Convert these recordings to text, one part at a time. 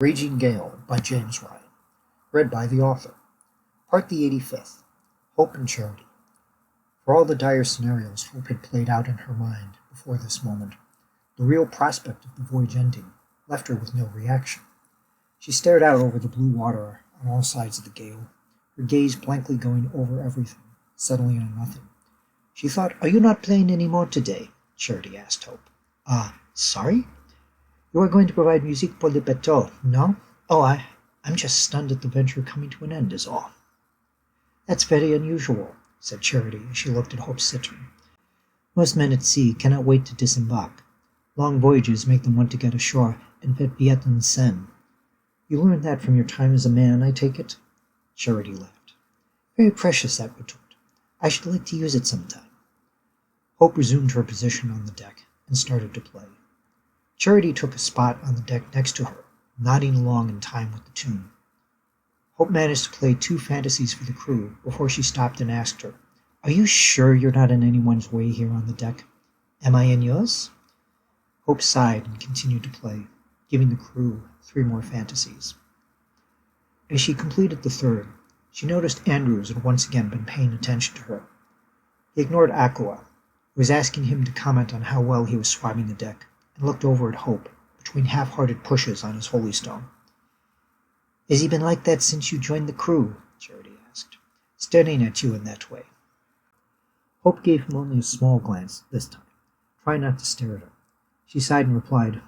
Raging Gale by James Ryan. Read by the author. Part the 85th. Hope and Charity. For all the dire scenarios Hope had played out in her mind before this moment, the real prospect of the voyage ending left her with no reaction. She stared out over the blue water on all sides of the gale, her gaze blankly going over everything, settling on nothing. She thought, "Are you not playing any more today?" Charity asked Hope. Sorry? You are going to provide musique pour le bateau, no? Oh, I'm just stunned at the venture coming to an end, is all. That's very unusual, said Charity as she looked at Hope's citern. Most men at sea cannot wait to disembark. Long voyages make them want to get ashore and faire bien en scène. You learned that from your time as a man, I take it? Charity laughed. Very precious, that retort. I should like to use it sometime. Hope resumed her position on the deck and started to play. Charity took a spot on the deck next to her, nodding along in time with the tune. Hope managed to play 2 fantasies for the crew before she stopped and asked her, "Are you sure you're not in anyone's way here on the deck? Am I in yours?" Hope sighed and continued to play, giving the crew 3 more fantasies. As she completed the 3rd, she noticed Andrews had once again been paying attention to her. He ignored Aqua, who was asking him to comment on how well he was swabbing the deck, and looked over at Hope between half-hearted pushes on his holystone. "Has he been like that since you joined the crew?" Charity asked, staring at you in that way. Hope gave him only a small glance this time, trying not to stare at her. She sighed and replied,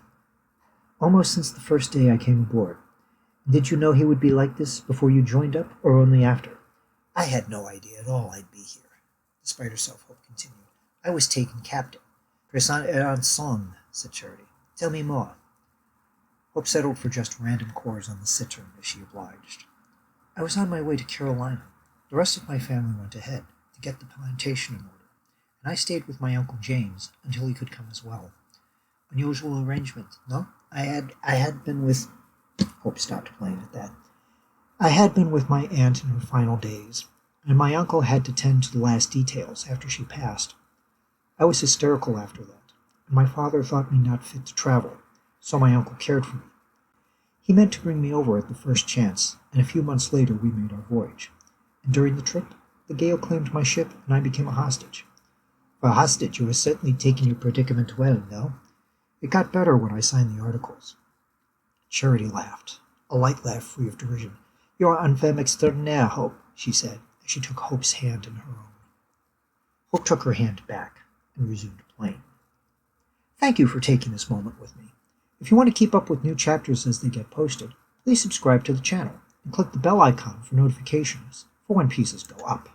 "Almost since the first day I came aboard. Did you know he would be like this before you joined up, or only after?" "I had no idea at all I'd be here," despite herself, Hope continued. "I was taken captain." "Personne en song," said Charity. "Tell me more." Hope settled for just random chords on the citern as she obliged. "I was on my way to Carolina. The rest of my family went ahead to get the plantation in order, and I stayed with my Uncle James until he could come as well. Unusual arrangement, no? I had been with..." Hope stopped playing at that. "I had been with my aunt in her final days, and my uncle had to tend to the last details after she passed. I was hysterical after that, and my father thought me not fit to travel, so my uncle cared for me. He meant to bring me over at the first chance, and a few months later we made our voyage. And during the trip, the gale claimed my ship, and I became a hostage. For a hostage, you were certainly taking your predicament well, no? It got better when I signed the articles." Charity laughed, a light laugh free of derision. "You're un femme extraordinaire, Hope," she said, as she took Hope's hand in her own. Hope took her hand back and resumed playing. "Thank you for taking this moment with me. If you want to keep up with new chapters as they get posted, please subscribe to the channel and click the bell icon for notifications for when pieces go up."